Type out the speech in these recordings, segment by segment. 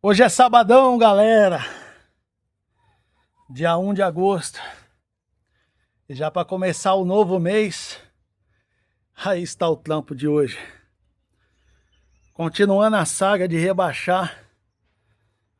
Hoje é sabadão, galera. Dia 1 de agosto. E já para começar o novo mês, aí está o trampo de hoje. Continuando a saga de rebaixar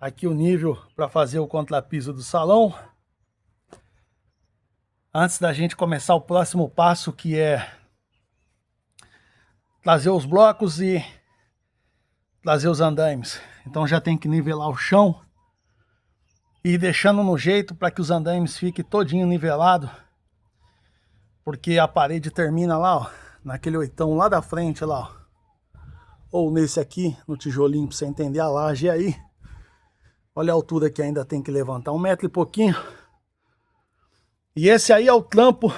aqui o nível para fazer o contrapiso do salão. Antes da gente começar o próximo passo, que é trazer os blocos e trazer os andaimes. Então já tem que nivelar o chão e ir deixando no jeito para que os andaimes fiquem todinho nivelado, porque a parede termina lá, ó, naquele oitão lá da frente lá, ó. Ou nesse aqui, no tijolinho, para você entender a laje aí. Olha a altura que ainda tem que levantar, 1 metro e pouquinho. E esse aí é o trampo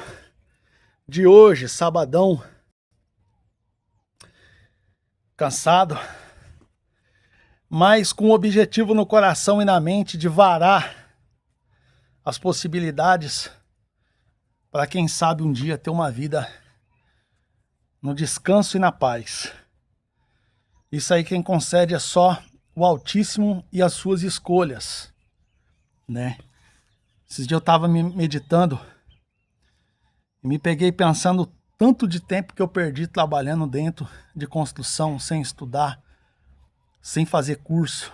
de hoje, sabadão. Cansado, mas com o objetivo no coração e na mente de varar as possibilidades para quem sabe um dia ter uma vida no descanso e na paz. Isso aí quem concede é só o Altíssimo e as suas escolhas, né? Esses dias eu estava meditando e me peguei pensando tanto de tempo que eu perdi trabalhando dentro de construção, sem estudar, sem fazer curso.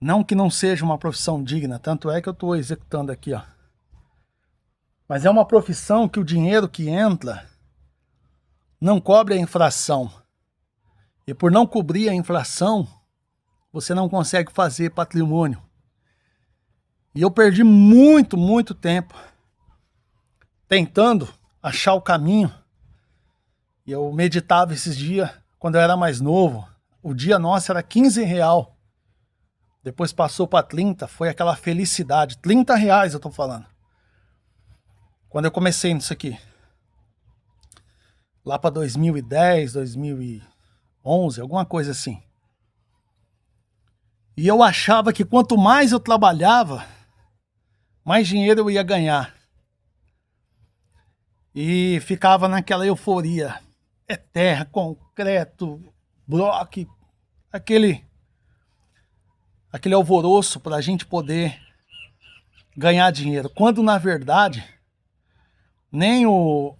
Não que não seja uma profissão digna, tanto é que eu estou executando aqui, ó. Mas é uma profissão que o dinheiro que entra não cobre a inflação. E por não cobrir a inflação, você não consegue fazer patrimônio. E eu perdi muito tempo tentando achar o caminho. E eu meditava esses dias, quando eu era mais novo. O dia nosso era R$15. Depois passou para 30, foi aquela felicidade. R$30 eu tô falando. Quando eu comecei nisso aqui. Lá para 2010, 2011, alguma coisa assim. E eu achava que quanto mais eu trabalhava, mais dinheiro eu ia ganhar. E ficava naquela euforia. É terra, concreto, bloco, aquele alvoroço para a gente poder ganhar dinheiro. Quando na verdade, nem o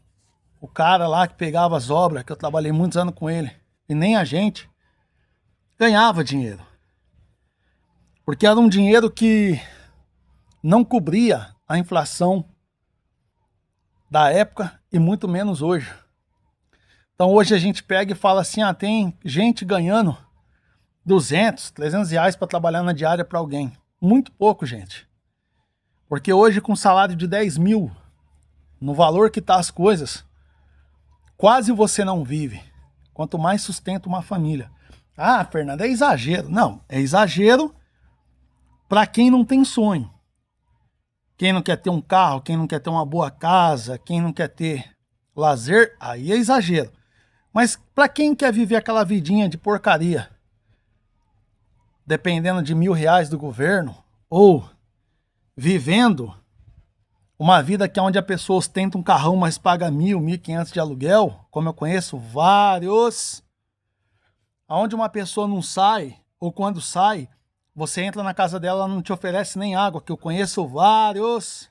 cara lá que pegava as obras, que eu trabalhei muitos anos com ele, e nem a gente, ganhava dinheiro. Porque era um dinheiro que não cobria a inflação da época e muito menos hoje. Então hoje a gente pega e fala assim, tem gente ganhando 200, 300 reais para trabalhar na diária para alguém. Muito pouco, gente. Porque hoje com salário de 10 mil, no valor que tá as coisas, quase você não vive. Quanto mais sustenta uma família. Ah, Fernanda, é exagero. Não, é exagero para quem não tem sonho. Quem não quer ter um carro, quem não quer ter uma boa casa, quem não quer ter lazer, aí é exagero. Mas para quem quer viver aquela vidinha de porcaria, dependendo de R$1.000 do governo, ou vivendo uma vida que é onde a pessoa ostenta um carrão, mas paga 1.000, 1.500 de aluguel, como eu conheço vários, onde uma pessoa não sai, ou quando sai, você entra na casa dela, ela não te oferece nem água, que eu conheço vários,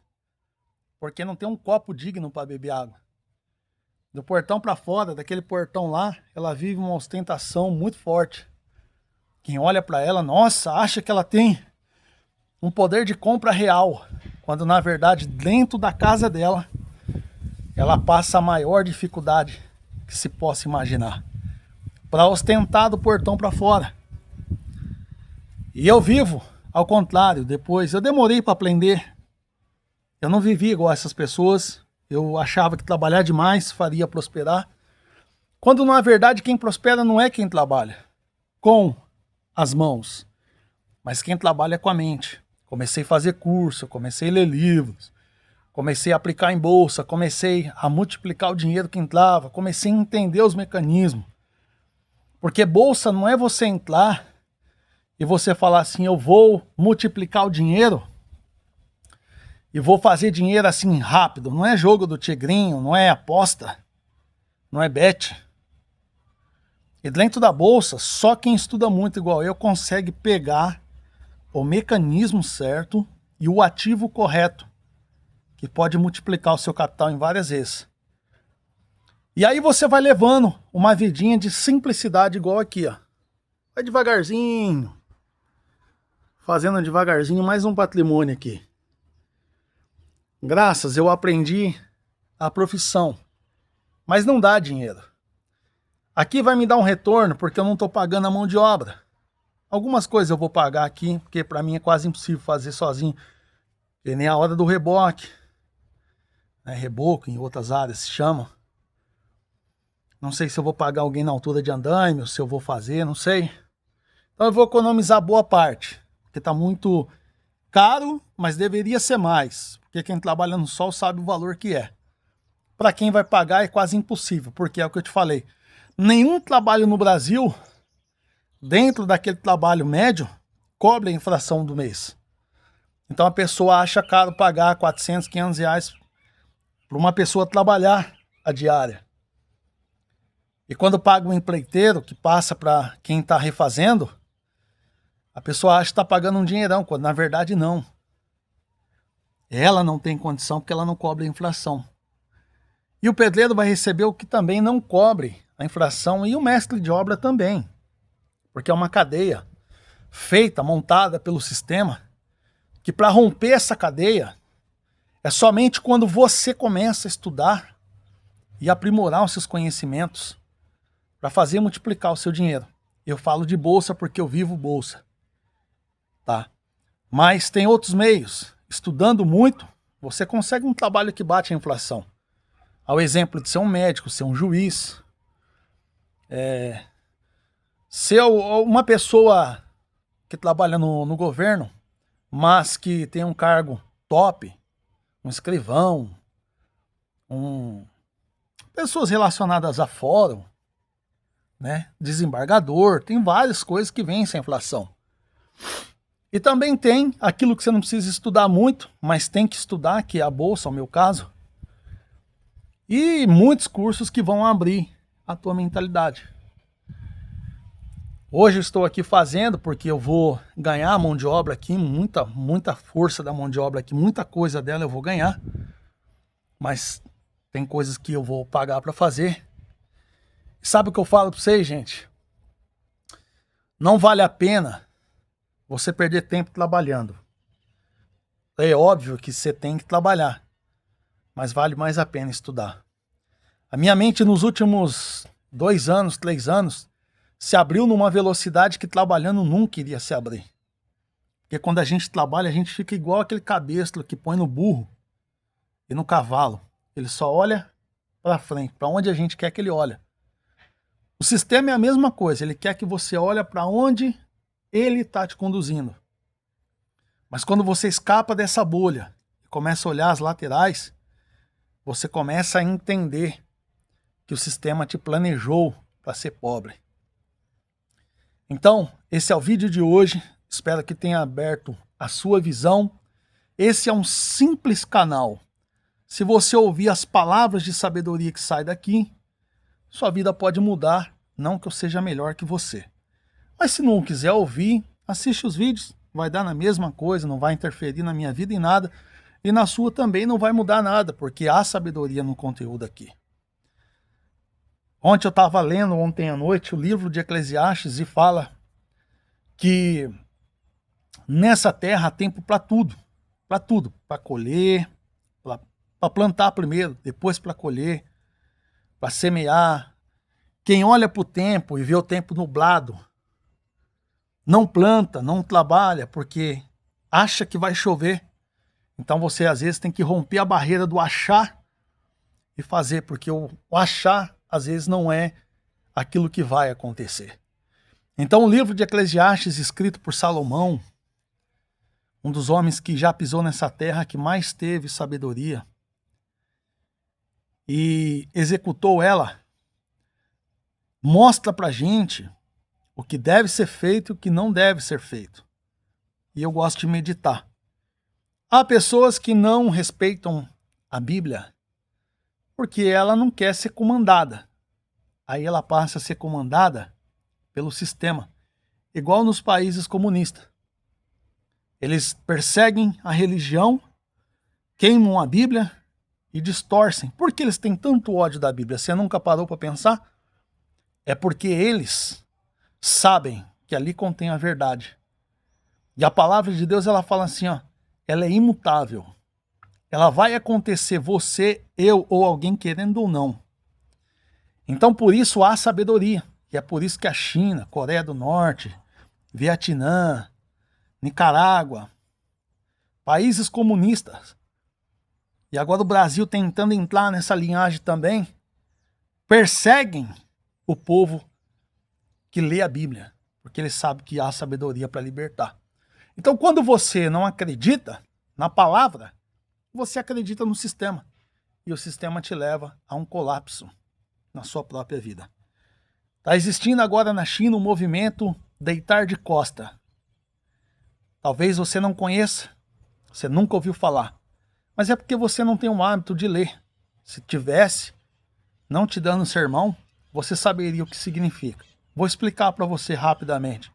porque não tem um copo digno para beber água. Do portão para fora, daquele portão lá, ela vive uma ostentação muito forte. Quem olha para ela, nossa, acha que ela tem um poder de compra real, quando na verdade dentro da casa dela, ela passa a maior dificuldade que se possa imaginar, para ostentar do portão para fora. E eu vivo ao contrário. Depois eu demorei para aprender. Eu não vivi igual essas pessoas. Eu achava que trabalhar demais faria prosperar, quando na verdade quem prospera não é quem trabalha com as mãos, mas quem trabalha com a mente. Comecei a fazer curso, comecei a ler livros, comecei a aplicar em bolsa, comecei a multiplicar o dinheiro que entrava, comecei a entender os mecanismos. Porque bolsa não é você entrar e você falar assim, eu vou multiplicar o dinheiro e vou fazer dinheiro assim rápido. Não é jogo do tigrinho, não é aposta, não é bet. E dentro da bolsa, só quem estuda muito igual eu consegue pegar o mecanismo certo e o ativo correto, que pode multiplicar o seu capital em várias vezes. E aí você vai levando uma vidinha de simplicidade igual aqui, ó. Vai devagarzinho, fazendo devagarzinho mais um patrimônio aqui. Graças, eu aprendi a profissão, mas não dá dinheiro. Aqui vai me dar um retorno porque eu não estou pagando a mão de obra. Algumas coisas eu vou pagar aqui, porque para mim é quase impossível fazer sozinho. Que nem a hora do reboque, né? Reboco em outras áreas se chama. Não sei se eu vou pagar alguém na altura de andaime, ou se eu vou fazer, não sei. Então eu vou economizar boa parte, porque está muito caro, mas deveria ser mais. Porque quem trabalha no sol sabe o valor que é. Para quem vai pagar é quase impossível, porque é o que eu te falei. Nenhum trabalho no Brasil, dentro daquele trabalho médio, cobre a inflação do mês. Então a pessoa acha caro pagar 400, 500 reais para uma pessoa trabalhar a diária. E quando paga um empreiteiro, que passa para quem está refazendo, a pessoa acha que está pagando um dinheirão, quando na verdade não. Ela não tem condição porque ela não cobre a inflação. E o pedreiro vai receber o que também não cobre a inflação, e o mestre de obra também. Porque é uma cadeia feita, montada pelo sistema, que para romper essa cadeia, é somente quando você começa a estudar e aprimorar os seus conhecimentos para fazer multiplicar o seu dinheiro. Eu falo de bolsa porque eu vivo bolsa, tá? Mas tem outros meios. Estudando muito, você consegue um trabalho que bate a inflação. Ao exemplo de ser um médico, ser um juiz, ser uma pessoa que trabalha no governo, mas que tem um cargo top, um escrivão, pessoas relacionadas a fórum, né? Desembargador, tem várias coisas que vencem a inflação. E também tem aquilo que você não precisa estudar muito, mas tem que estudar, que é a bolsa, no meu caso. E muitos cursos que vão abrir a tua mentalidade. Hoje eu estou aqui fazendo porque eu vou ganhar a mão de obra aqui, muita força da mão de obra aqui, muita coisa dela eu vou ganhar. Mas tem coisas que eu vou pagar para fazer. Sabe o que eu falo para vocês, gente? Não vale a pena você perder tempo trabalhando. É óbvio que você tem que trabalhar, mas vale mais a pena estudar. A minha mente nos últimos 2 anos, 3 anos, se abriu numa velocidade que trabalhando nunca iria se abrir. Porque quando a gente trabalha, a gente fica igual aquele cabestro que põe no burro e no cavalo. Ele só olha para frente, para onde a gente quer que ele olhe. O sistema é a mesma coisa, ele quer que você olhe para onde ele está te conduzindo. Mas quando você escapa dessa bolha e começa a olhar as laterais, você começa a entender que o sistema te planejou para ser pobre. Então, esse é o vídeo de hoje. Espero que tenha aberto a sua visão. Esse é um simples canal. Se você ouvir as palavras de sabedoria que saem daqui, sua vida pode mudar. Não que eu seja melhor que você. Mas se não quiser ouvir, assiste os vídeos. Vai dar na mesma coisa, não vai interferir na minha vida em nada. E na sua também não vai mudar nada, porque há sabedoria no conteúdo aqui. Ontem eu estava lendo, ontem à noite, o livro de Eclesiastes e fala que nessa terra há tempo para tudo. Para tudo. Para colher, para plantar primeiro, depois para colher, para semear. Quem olha para o tempo e vê o tempo nublado, não planta, não trabalha, porque acha que vai chover. Então você às vezes tem que romper a barreira do achar e fazer, porque o achar às vezes não é aquilo que vai acontecer. Então o livro de Eclesiastes, escrito por Salomão, um dos homens que já pisou nessa terra, que mais teve sabedoria e executou ela, mostra pra gente o que deve ser feito e o que não deve ser feito. E eu gosto de meditar. Há pessoas que não respeitam a Bíblia porque ela não quer ser comandada. Aí ela passa a ser comandada pelo sistema, igual nos países comunistas. Eles perseguem a religião, queimam a Bíblia e distorcem. Por que eles têm tanto ódio da Bíblia? Você nunca parou para pensar? É porque eles sabem que ali contém a verdade. E a palavra de Deus, ela fala assim, ó, ela é imutável. Ela vai acontecer, você, eu ou alguém querendo ou não. Então, por isso há sabedoria. E é por isso que a China, Coreia do Norte, Vietnã, Nicarágua, países comunistas, e agora o Brasil tentando entrar nessa linhagem também, perseguem o povo que lê a Bíblia, porque eles sabem que há sabedoria para libertar. Então, quando você não acredita na palavra, você acredita no sistema. E o sistema te leva a um colapso na sua própria vida. Está existindo agora na China um movimento deitar de costa. Talvez você não conheça, você nunca ouviu falar. Mas é porque você não tem o hábito de ler. Se tivesse, não te dando sermão, você saberia o que significa. Vou explicar para você rapidamente.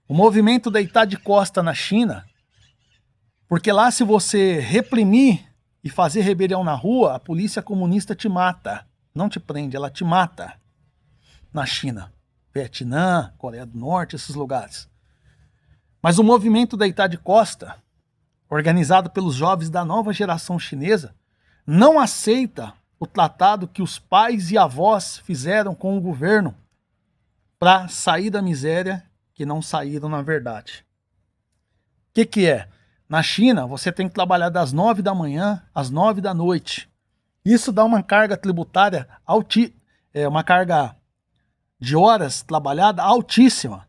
O movimento deitar de costa na China, porque lá se você reprimir e fazer rebelião na rua, a polícia comunista te mata. Não te prende, ela te mata. Na China, Vietnã, Coreia do Norte, esses lugares. Mas o movimento deitar de costa, organizado pelos jovens da nova geração chinesa, não aceita o tratado que os pais e avós fizeram com o governo para sair da miséria que não saíram na verdade. O que é? Na China, você tem que trabalhar das 9 da manhã às 9 da noite. Isso dá uma carga tributária uma carga de horas trabalhada altíssima.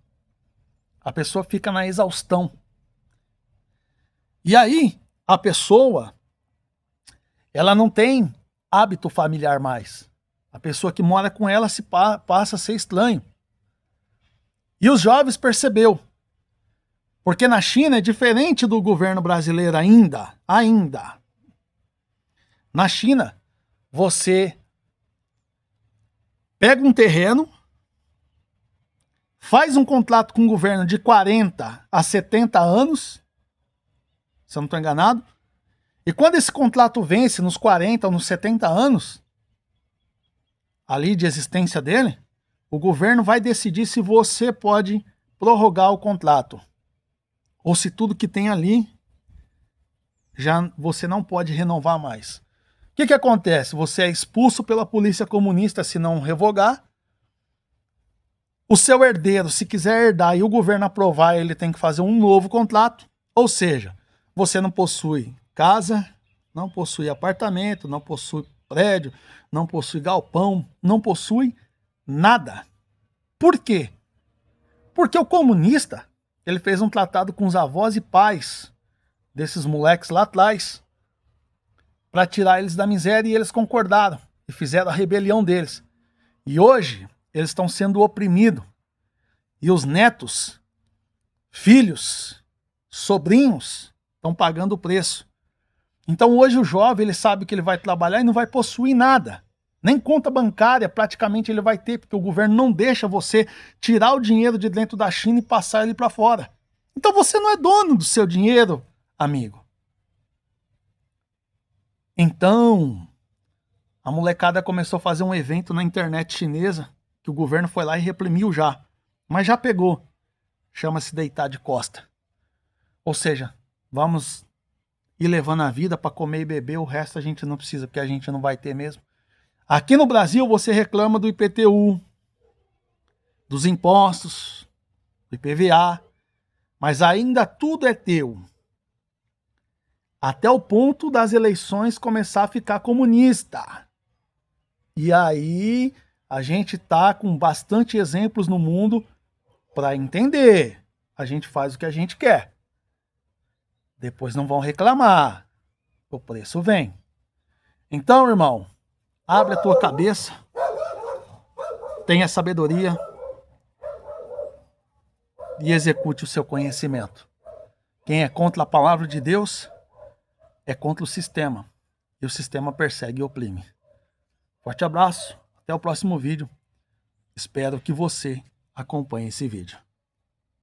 A pessoa fica na exaustão. E aí, a pessoa, ela não tem hábito familiar mais. A pessoa que mora com ela passa a ser estranho. E os jovens percebeu. Porque na China é diferente do governo brasileiro ainda. Na China, você pega um terreno, faz um contrato com o governo de 40 a 70 anos, se eu não estou enganado, e quando esse contrato vence nos 40 ou nos 70 anos, ali de existência dele, o governo vai decidir se você pode prorrogar o contrato, ou se tudo que tem ali, já você não pode renovar mais. O que acontece? Você é expulso pela polícia comunista se não revogar. O seu herdeiro, se quiser herdar e o governo aprovar, ele tem que fazer um novo contrato. Ou seja, você não possui casa, não possui apartamento, não possui prédio, não possui galpão, não possui nada. Por quê? Porque o comunista, ele fez um tratado com os avós e pais desses moleques lá atrás, para tirar eles da miséria, e eles concordaram e fizeram a rebelião deles. E hoje eles estão sendo oprimidos. E os netos, filhos, sobrinhos estão pagando o preço. Então hoje o jovem, ele sabe que ele vai trabalhar e não vai possuir nada. Nem conta bancária praticamente ele vai ter, porque o governo não deixa você tirar o dinheiro de dentro da China e passar ele para fora. Então você não é dono do seu dinheiro, amigo. Então, a molecada começou a fazer um evento na internet chinesa, que o governo foi lá e reprimiu já. Mas já pegou. Chama-se deitar de costa. Ou seja, vamos ir levando a vida para comer e beber, o resto a gente não precisa, porque a gente não vai ter mesmo. Aqui no Brasil você reclama do IPTU, dos impostos, do IPVA, mas ainda tudo é teu. Até o ponto das eleições começar a ficar comunista. E aí a gente tá com bastante exemplos no mundo para entender. A gente faz o que a gente quer. Depois não vão reclamar. O preço vem. Então, irmão, abre a tua cabeça. Tenha sabedoria. E execute o seu conhecimento. Quem é contra a palavra de Deus é contra o sistema. E o sistema persegue e oprime. Forte abraço. Até o próximo vídeo. Espero que você acompanhe esse vídeo.